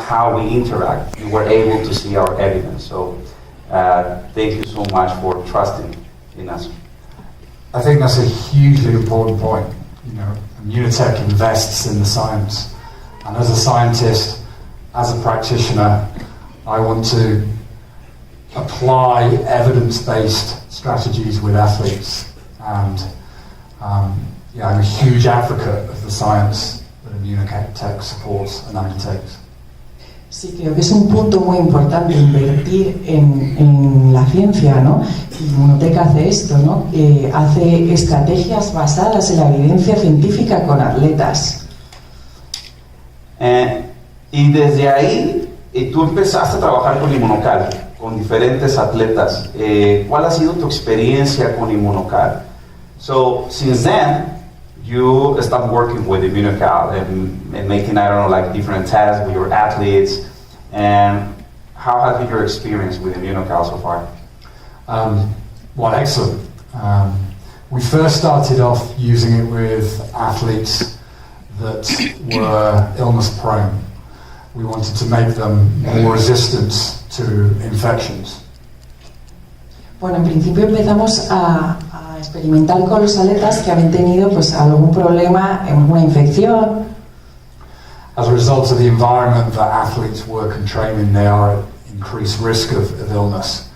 how we interact. We were able to see our evidence. So thank you so much for trusting in us. I think that's a hugely important point. You know, Immunotec invests in the science, and as a scientist, as a practitioner, I want to apply evidence-based strategies with athletes, and I'm a huge advocate of the science that Immunotec supports and undertakes. Sí, creo que es un punto muy importante invertir en la ciencia, ¿no? Immunotec hace esto, ¿no? Hace estrategias basadas en la evidencia científica con atletas. Y desde ahí, tú empezaste a trabajar con Immunocal, con diferentes atletas. ¿Cuál ha sido tu experiencia con Immunocal? So, since then, you start working with Immunocal and making, I don't know, like different tests with your athletes. And how has been your experience with Immunocal so far? Well, excellent. We first started off using it with athletes that were illness prone. We wanted to make them more resistant to infections. Bueno, en principio empezamos a experimentar con los atletas que habían tenido pues algún problema, una infección. As a result of the environment that athletes work and train in, they are at increased risk of illness.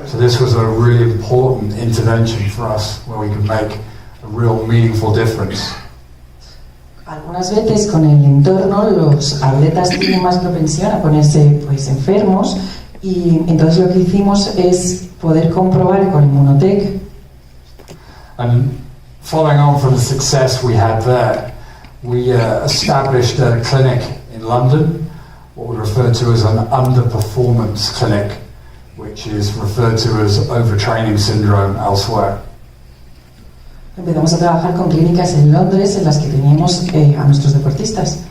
So this was a really important intervention for us where we could make a real meaningful difference. Algunas veces con el entorno los atletas tienen más propensión a ponerse pues enfermos, y entonces lo que hicimos es poder comprobar con Immunotec. And following on from the success we had there, we established a clinic in London, what we refer to as an underperformance clinic, which is referred to as overtraining syndrome elsewhere. Empezamos a trabajar con clínicas en Londres en las que teníamos a nuestros deportistas,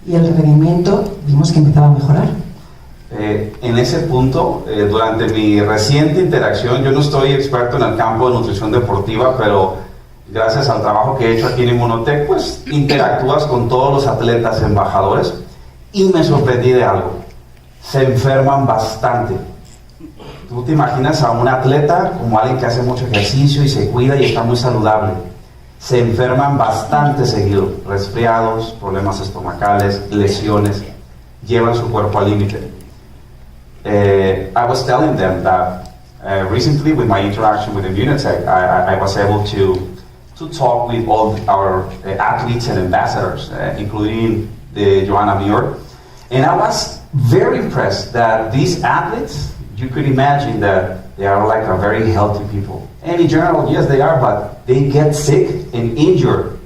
y el rendimiento vimos que empezaba a mejorar. En ese punto, durante mi reciente interacción, yo no estoy experto en el campo de nutrición deportiva, pero gracias al trabajo que he hecho aquí en Immunotec, pues interactúas con todos los atletas embajadores, y me sorprendí de algo. Se enferman bastante. Tú te imaginas a un atleta como alguien que hace mucho ejercicio y se cuida y está muy saludable. Se enferman bastante seguido, resfriados, problemas estomacales, lesiones, llevan su cuerpo al límite. I was telling them that recently with my interaction with Immunotec, I was able to talk with all our athletes and ambassadors, including the Joanna Muir, and I was very impressed that these athletes, you could imagine that they are like a very healthy people. And in general, yes, they are, but they get sick and injured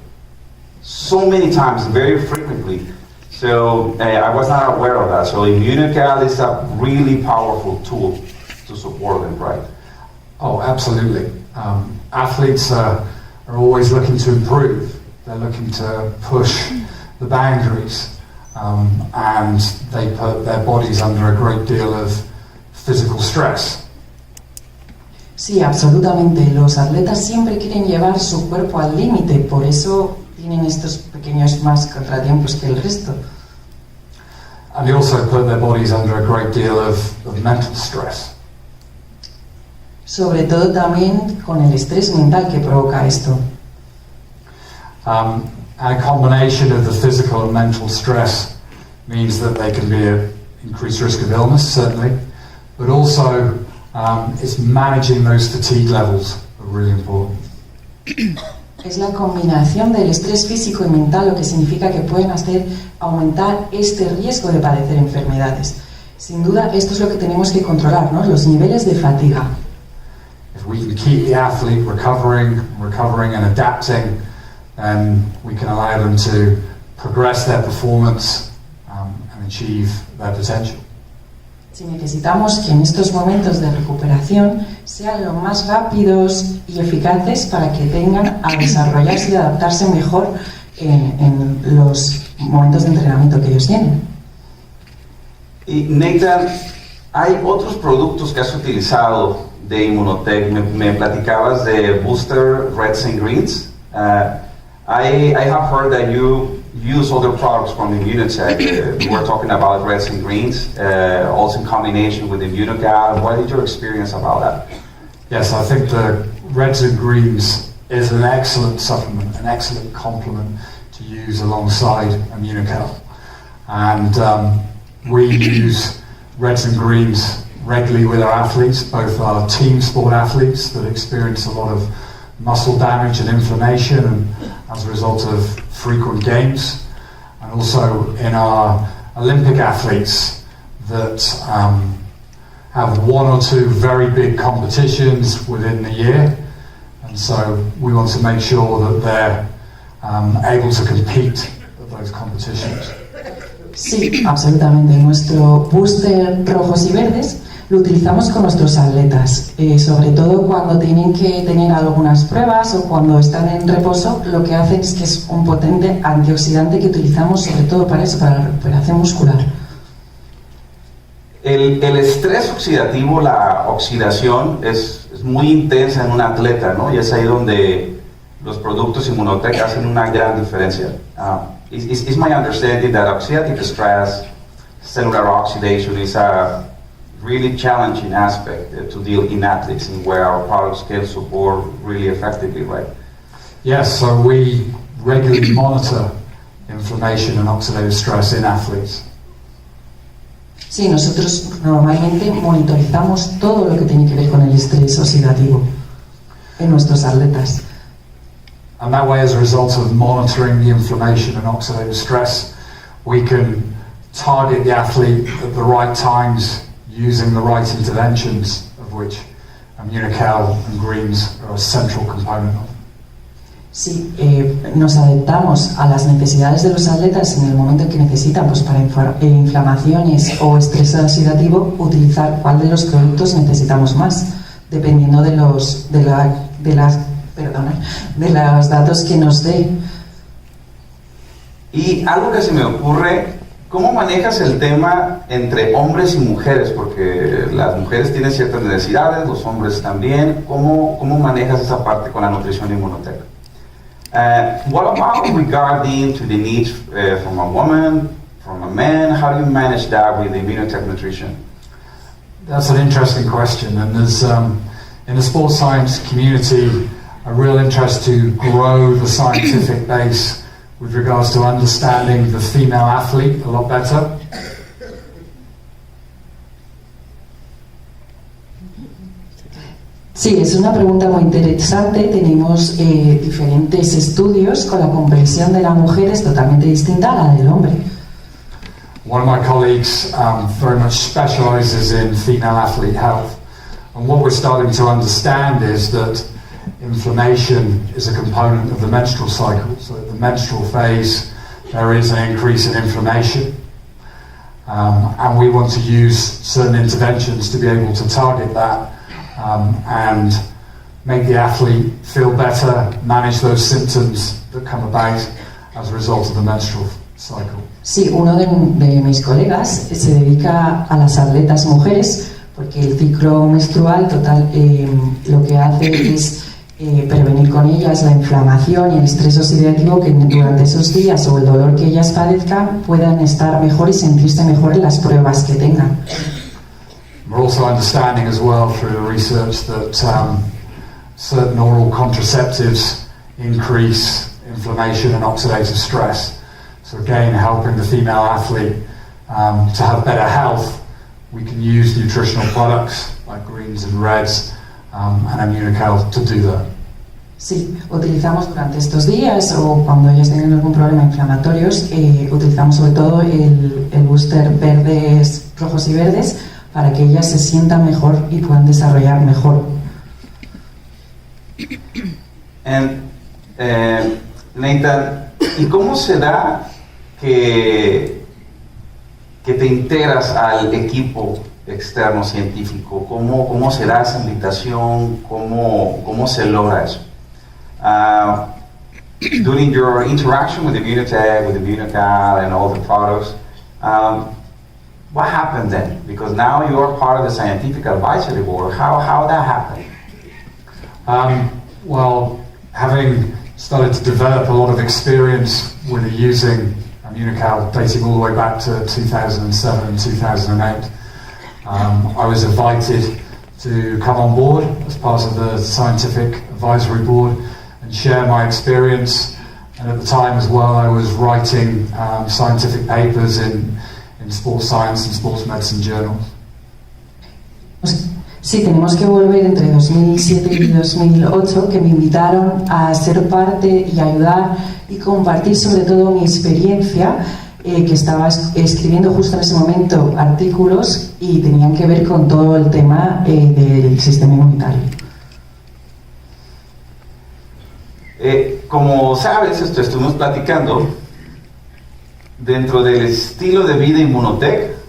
so many times, very frequently. So I was not aware of that. So Immunocal is a really powerful tool to support them, right? Oh, absolutely. Athletes are always looking to improve. They're looking to push the boundaries, and they put their bodies under a great deal of physical stress. Sí, absolutamente. Los atletas siempre quieren llevar su cuerpo al límite, por eso tienen estos pequeños más contratiempos que el resto. And they also put their bodies under a great deal of mental stress. Sobre todo también con el estrés mental que provoca esto. And a combination of the physical and mental stress means that they can be at increased risk of illness, certainly, but also it's managing those fatigue levels are really important. Es la combinación del estrés físico y mental lo que significa que pueden hacer aumentar este riesgo de padecer enfermedades. Sin duda, esto es lo que tenemos que controlar, ¿no? Los niveles de fatiga. If we can keep the athlete recovering and adapting, then we can allow them to progress their performance and achieve their potential. Si necesitamos que en estos momentos de recuperación sean lo más rápidos y eficaces para que tengan a desarrollarse y adaptarse mejor en los momentos de entrenamiento que ellos tienen. Y Nathan, hay otros productos que has utilizado de Immunotec. Me platicabas de Booster Reds and Greens. I have heard that you use other products from Immunotec. We're talking about reds and greens, also in combination with Immunocal. What is your experience about that? Yes, I think the reds and greens is an excellent supplement, an excellent complement to use alongside Immunocal. And we use reds and greens regularly with our athletes, both our team sport athletes that experience a lot of muscle damage and inflammation and as a result of frequent games, and also in our Olympic athletes that have one or two very big competitions within the year, and so we want to make sure that they're able to compete at those competitions. Sí, absolutamente. Nuestro booster rojos y verdes lo utilizamos con nuestros atletas, sobre todo cuando tienen que tener algunas pruebas o cuando están en reposo. Lo que hacen es que es un potente antioxidante que utilizamos sobre todo para eso, para la recuperación muscular. El estrés oxidativo, la oxidación es muy intensa en un atleta, ¿no? Y es ahí donde los productos Immunotec hacen una gran diferencia. It's my understanding that oxidative stress, cellular oxidation is a really challenging aspect to deal in athletes and where our products can support really effectively, right? Yes, so we regularly monitor inflammation and oxidative stress in athletes. Sí, nosotros normalmente monitorizamos todo lo que tiene que ver con el estrés oxidativo en nuestros atletas. And that way, as a result of monitoring the inflammation and oxidative stress, we can target the athlete at the right times using the right interventions, of which Immunocal and greens are a central component of. Sí, nos adaptamos a las necesidades de los atletas en el momento en que necesitan, pues para inflamaciones o estrés oxidativo, utilizar cuál de los productos necesitamos más, dependiendo de los datos que nos dé. Y algo que se me ocurre, ¿cómo manejas el tema entre hombres y mujeres? Porque las mujeres tienen ciertas necesidades, los hombres también. ¿Cómo manejas esa parte con la nutrición Immunotec? What about regarding to the needs from a woman, from a man? How do you manage that with the Immunotec nutrition? That's an interesting question, and there's in the sports science community a real interest to grow the scientific base with regards to understanding the female athlete a lot better. Sí, es una pregunta muy interesante. Tenemos diferentes estudios con la comprensión de la mujer es totalmente distinta a la del hombre. One of my colleagues very much specializes in female athlete health, and what we're starting to understand is that inflammation is a component of the menstrual cycle. So at the menstrual phase, there is an increase in inflammation, and we want to use certain interventions to be able to target that and make the athlete feel better, manage those symptoms that come about as a result of the menstrual cycle. Sí, uno de mis colegas se dedica a las atletas mujeres porque el ciclo menstrual total lo que hace es prevenir con ellas la inflamación y el estrés oxidativo, que durante esos días o el dolor que ellas padezcan puedan estar mejor y sentirse mejor en las pruebas que tengan. We're also understanding as well through the research that certain oral contraceptives increase inflammation and oxidative stress. So again, helping the female athlete to have better health, we can use nutritional products like greens and reds and Immunocal to do that. Sí, utilizamos durante estos días o cuando ellos tienen algún problema inflamatorios, utilizamos sobre todo el booster verdes, rojos y verdes para que ellas se sientan mejor y puedan desarrollar mejor. Nathan, ¿y cómo se da que te integras al equipo externo científico? ¿Cómo se da esa invitación? ¿Cómo se logra eso? During your interaction with Immunotec, with Immunocal and all the products, what happened then? Because now you are part of the scientific advisory board. How that happened? Well, having started to develop a lot of experience with using Immunocal dating all the way back to 2007 and 2008. I was invited to come on board as part of the scientific advisory board and share my experience. And at the time as well, I was writing scientific papers in sports science and sports medicine journals. Sí, tenemos que volver entre 2007 y 2008, que me invitaron a ser parte y ayudar y compartir sobre todo mi experiencia, que estaba escribiendo justo en ese momento artículos y tenían que ver con todo el tema del sistema inmunitario. Como sabes, estuvimos platicando, dentro del estilo de vida Immunotec,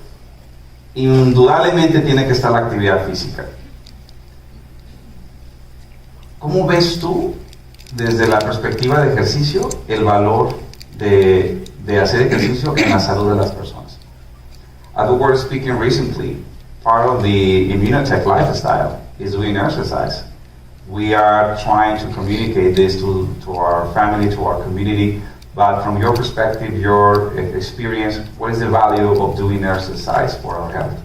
indudablemente tiene que estar la actividad física. ¿Cómo ves tú, desde la perspectiva de ejercicio, el valor de hacer ejercicio en la salud de las personas? As we were speaking recently, part of the Immunotec lifestyle is doing exercise. We are trying to communicate this to our family, to our community. But from your perspective, your experience, what is the value of doing exercise for our health?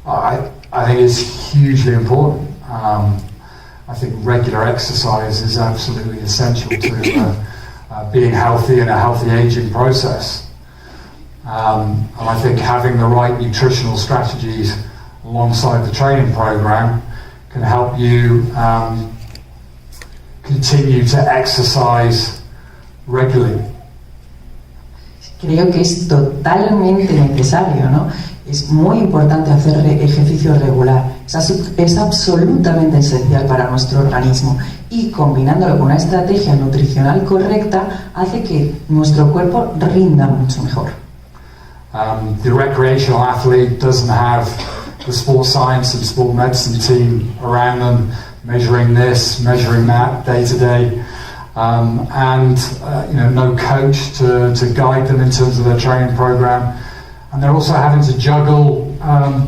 I think it's hugely important. I think regular exercise is absolutely essential to being healthy and a healthy aging process. And I think having the right nutritional strategies alongside the training program can help you continue to exercise regularly. Creo que es totalmente necesario, ¿no? Es muy importante hacer ejercicio regular. Es absolutamente esencial para nuestro organismo y combinándolo con una estrategia nutricional correcta hace que nuestro cuerpo rinda mucho mejor. The recreational athlete doesn't have the sports science and sport medicine team around them measuring this, measuring that day to day. No coach to guide them in terms of their training program, and they're also having to juggle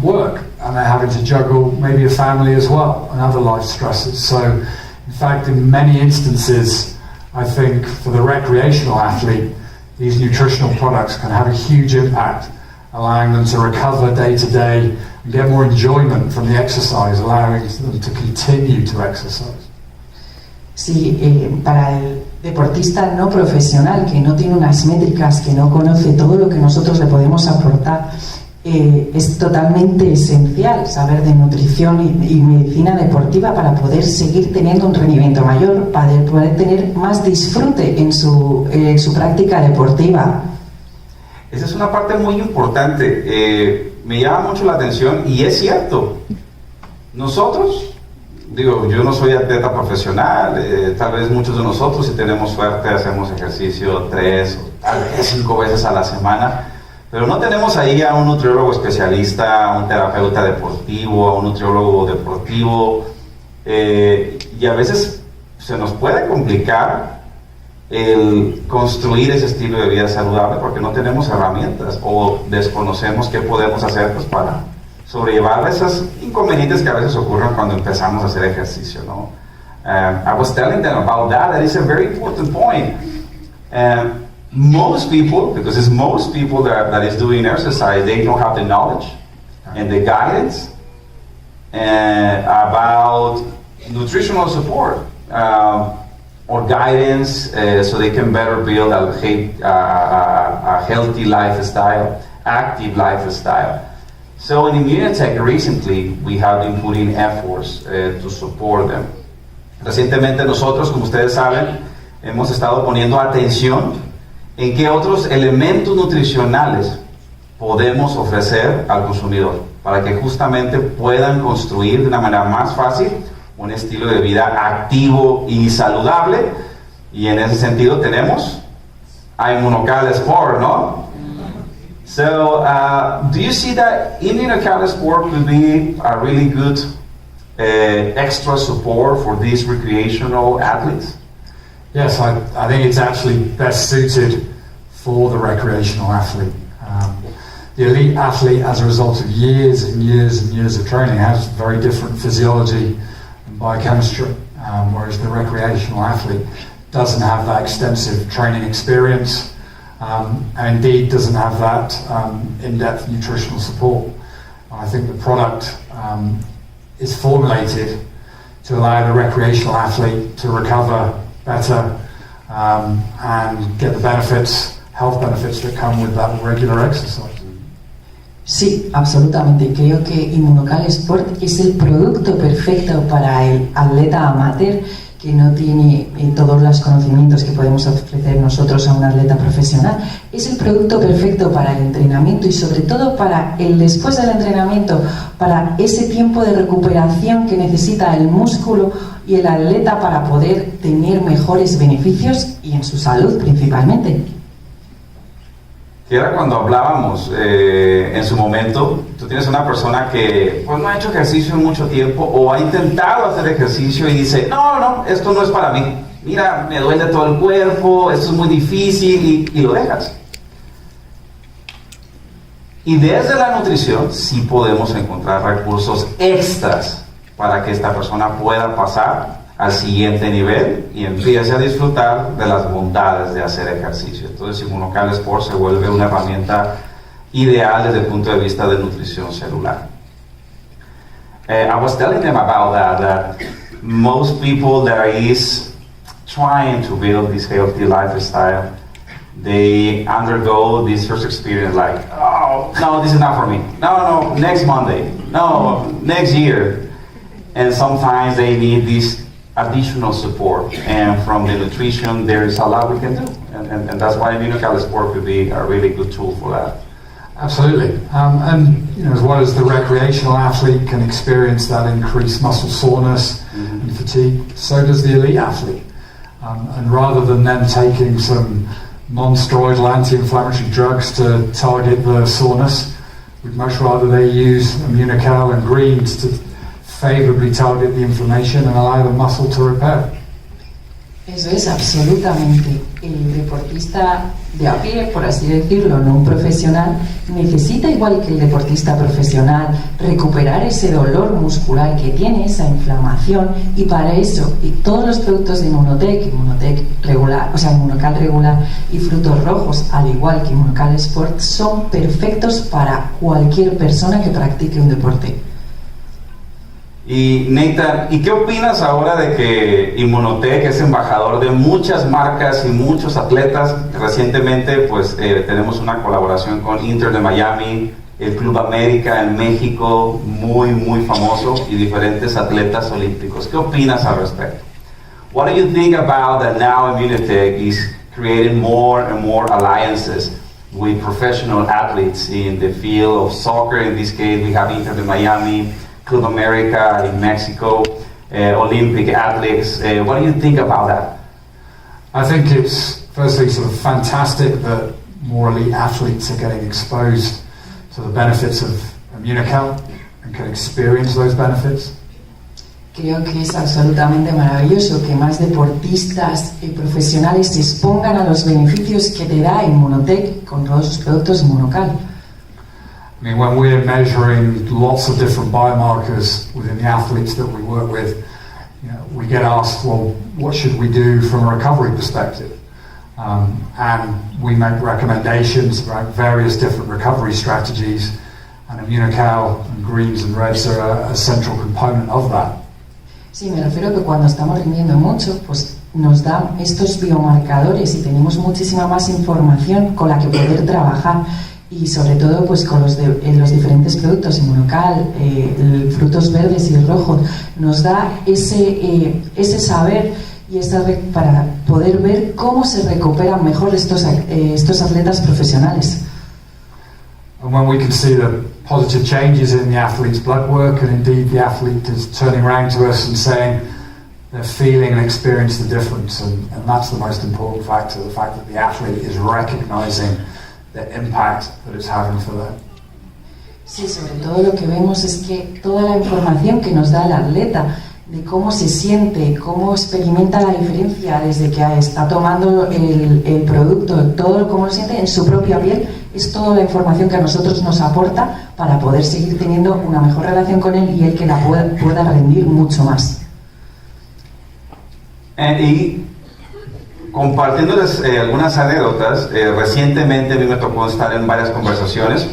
work, and they're having to juggle maybe a family as well and other life stresses. So, in fact, in many instances, I think for the recreational athlete, these nutritional products can have a huge impact, allowing them to recover day to day and get more enjoyment from the exercise, allowing them to continue to exercise. Sí, para el deportista no profesional que no tiene unas métricas, que no conoce todo lo que nosotros le podemos aportar, es totalmente esencial saber de nutrición y medicina deportiva para poder seguir teniendo un rendimiento mayor, para poder tener más disfrute en su práctica deportiva. Esa es una parte muy importante. Me llama mucho la atención y es cierto. Nosotros, yo no soy atleta profesional, tal vez muchos de nosotros, si tenemos suerte, hacemos ejercicio 3 o tal vez 5 veces a la semana, pero no tenemos ahí a un nutriólogo especialista, a un terapeuta deportivo, a un nutriólogo deportivo, y a veces se nos puede complicar el construir ese estilo de vida saludable porque no tenemos herramientas o desconocemos qué podemos hacer pues, para sobrellevar esos inconvenientes que a veces ocurren cuando empezamos a hacer ejercicio, ¿no? I was telling them about that. That is a very important point. Most people, because it's most people that is doing exercise, they don't have the knowledge and the guidance about nutritional support or guidance so they can better build a healthy lifestyle, active lifestyle. So in Immunotec recently, we have been putting efforts to support them. Recientemente nosotros, como ustedes saben, hemos estado poniendo atención en qué otros elementos nutricionales podemos ofrecer al consumidor para que justamente puedan construir de una manera más fácil un estilo de vida activo y saludable. Y en ese sentido tenemos a Immunocal Sport, ¿no? So, do you see that Immunocal Sport could be a really good extra support for these recreational athletes? Yes, I think it's actually best suited for the recreational athlete. The elite athlete, as a result of years and years and years of training, has very different physiology and biochemistry, whereas the recreational athlete doesn't have that extensive training experience. and indeed doesn't have that in-depth nutritional support. I think the product is formulated to allow the recreational athlete to recover better and get the benefits, health benefits that come with that regular exercise. Sí, absolutamente. Creo que Immunocal Sport es el producto perfecto para el atleta amateur que no tiene todos los conocimientos que podemos ofrecer nosotros a un atleta profesional. Es el producto perfecto para el entrenamiento y sobre todo para el después del entrenamiento, para ese tiempo de recuperación que necesita el músculo y el atleta para poder tener mejores beneficios y en su salud principalmente. Que era cuando hablábamos en su momento, tú tienes una persona que pues no ha hecho ejercicio en mucho tiempo o ha intentado hacer ejercicio y dice, no, esto no es para mí, mira, me duele todo el cuerpo, esto es muy difícil y lo dejas. Y desde la nutrición sí podemos encontrar recursos extras para que esta persona pueda pasar al siguiente nivel y empiece a disfrutar de las bondades de hacer ejercicio. Entonces Immunocal Sport se vuelve una herramienta ideal desde el punto de vista de nutrición celular. I was telling them about that most people that is trying to build this healthy lifestyle, they undergo this first experience like, oh, no, this is not for me. No, next Monday. No, next year. And sometimes they need this additional support, and from the nutrition there is a lot we can do, and that's why Immunocal Sport could be a really good tool for that. Absolutely, and as well as the recreational athlete can experience that increased muscle soreness and fatigue, so does the elite athlete. And rather than them taking some non-steroidal anti-inflammatory drugs to target the soreness, we'd much rather they use Immunocal and greens to favorably target the inflammation and allow the muscle to repair. Eso es absolutamente. El deportista de a pie, por así decirlo, no un profesional, necesita, igual que el deportista profesional, recuperar ese dolor muscular que tiene, esa inflamación, y para eso, y todos los productos de Immunotec regular, o sea, Immunocal regular y frutos rojos, al igual que Immunocal Sport, son perfectos para cualquier persona que practique un deporte. Y Nathan, ¿y qué opinas ahora de que Immunotec es embajador de muchas marcas y muchos atletas? Recientemente pues tenemos una colaboración con Inter de Miami, el Club América en México, muy famoso, y diferentes atletas olímpicos. ¿Qué opinas al respecto? What do you think about that now Immunotec is creating more and more alliances with professional athletes in the field of soccer? In this case we have Inter de Miami, Club America in Mexico, Olympic athletes. What do you think about that? I think it's firstly sort of fantastic that more elite athletes are getting exposed to the benefits of Immunocal and can experience those benefits. Creo que es absolutamente maravilloso que más deportistas y profesionales se expongan a los beneficios que te da Immunotec con todos sus productos Immunocal. I mean, when we're measuring lots of different biomarkers within the athletes that we work with, we get asked, well, what should we do from a recovery perspective? And we make recommendations about various different recovery strategies, and Immunocal and greens and reds are a central component of that. Sí, me refiero a que cuando estamos rindiendo mucho, pues nos dan estos biomarcadores y tenemos muchísima más información con la que poder trabajar. Y sobre todo pues con los diferentes productos Immunocal, frutos verdes y rojos, nos da ese saber y para poder ver cómo se recuperan mejor estos atletas profesionales. And when we can see the positive changes in the athlete's blood work, and indeed the athlete is turning around to us and saying they're feeling and experiencing the difference, and that's the most important factor, the fact that the athlete is recognizing the impact that it's having for them. Sí, sobre todo lo que vemos es que toda la información que nos da el atleta de cómo se siente, cómo experimenta la diferencia desde que está tomando el producto, todo cómo lo siente en su propia piel, es toda la información que a nosotros nos aporta para poder seguir teniendo una mejor relación con él y él que la pueda rendir mucho más. Y compartiéndoles algunas anécdotas, recientemente a mí me tocó estar en varias conversaciones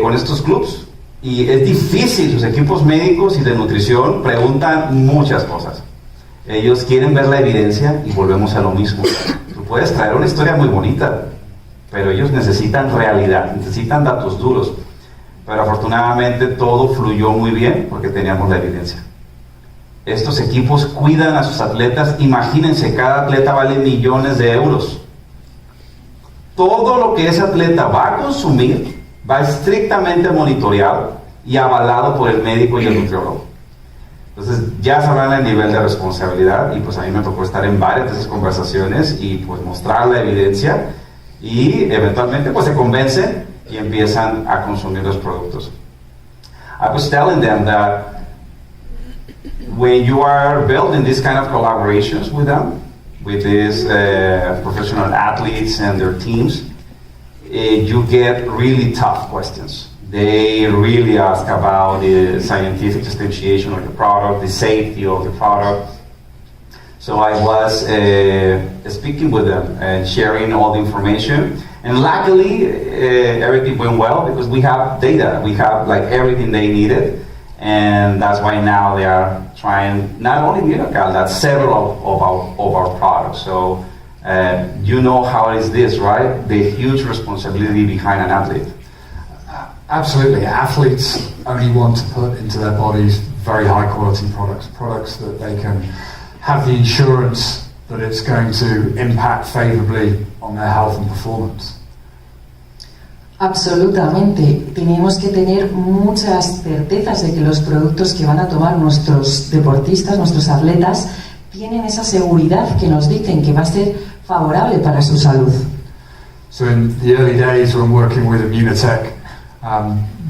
con estos clubs y es difícil, sus equipos médicos y de nutrición preguntan muchas cosas. Ellos quieren ver la evidencia y volvemos a lo mismo. Tú puedes traer una historia muy bonita, pero ellos necesitan realidad, necesitan datos duros. Pero afortunadamente todo fluyó muy bien porque teníamos la evidencia. Estos equipos cuidan a sus atletas, imagínense, cada atleta vale millones de euros. Todo lo que ese atleta va a consumir va estrictamente monitoreado y avalado por el médico y el nutriólogo. Entonces ya sabrán el nivel de responsabilidad y pues a mí me tocó estar en varias de esas conversaciones y pues mostrar la evidencia y eventualmente pues se convencen y empiezan a consumir los productos. I was telling them that when you are building this kind of collaborations with them, with these professional athletes and their teams, you get really tough questions. They really ask about the scientific substantiation of the product, the safety of the product. So I was speaking with them and sharing all the information. And luckily, everything went well because we have data. We have like everything they needed. And that's why now they are trying not only Immunocal, that's several of our products. So you know how is this, right? The huge responsibility behind an athlete. Absolutely. Athletes only want to put into their bodies very high quality products that they can have the insurance that it's going to impact favorably on their health and performance. Absolutamente. Tenemos que tener muchas certezas de que los productos que van a tomar nuestros deportistas, nuestros atletas, tienen esa seguridad que nos dicen que va a ser favorable para su salud. So in the early days when working with Immunotec,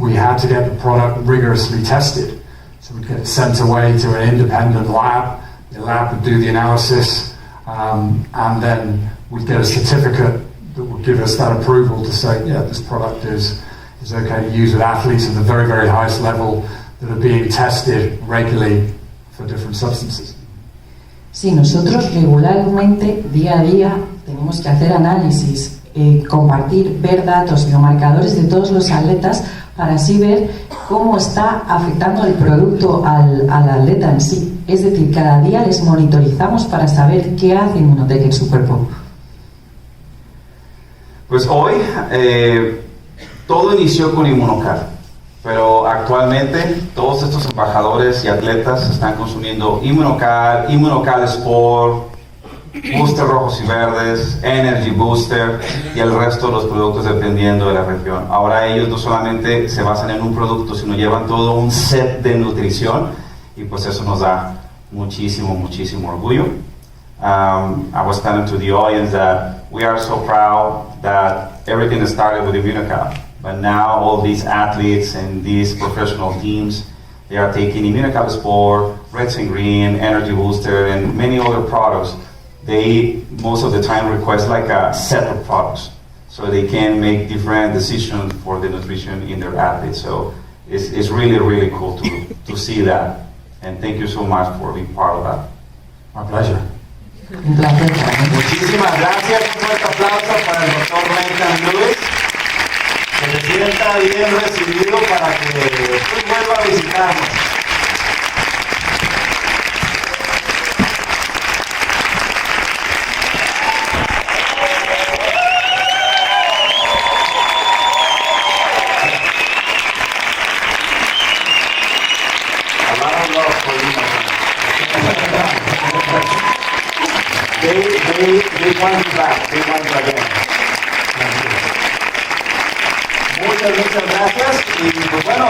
we had to get the product rigorously tested. So we'd get it sent away to an independent lab. The lab would do the analysis, and then we'd get a certificate that would give us that approval to say, yeah, this product is okay to use with athletes at the very, very highest level that are being tested regularly for different substances. Sí, nosotros regularmente, día a día, tenemos que hacer análisis, compartir, ver datos, biomarcadores de todos los atletas para así ver cómo está afectando el producto al atleta en sí. Es decir, cada día les monitorizamos para saber qué hace Immunotec en su cuerpo. Pues hoy todo inició con Immunocal, pero actualmente todos estos embajadores y atletas están consumiendo Immunocal, Immunocal Sport, Booster rojos y verdes, Energy Booster y el resto de los productos dependiendo de la región. Ahora ellos no solamente se basan en un producto, sino llevan todo un set de nutrición y pues eso nos da muchísimo, muchísimo orgullo. I was telling to the audience that we are so proud that everything started with Immunocal, but now all these athletes and these professional teams, they are taking Immunocal Sport, Reds and Green, Energy Booster, and many other products. They most of the time request like a set of products, so they can make different decisions for the nutrition in their athletes. So it's really, really cool to see that, and thank you so much for being part of that. My pleasure. Un placer. Muchísimas gracias. Un fuerte aplauso para el doctor Nathan Lewis. Que se sienta bien recibido para que después vuelva a visitarnos. They want you back. They want you again. Muchas gracias y pues bueno,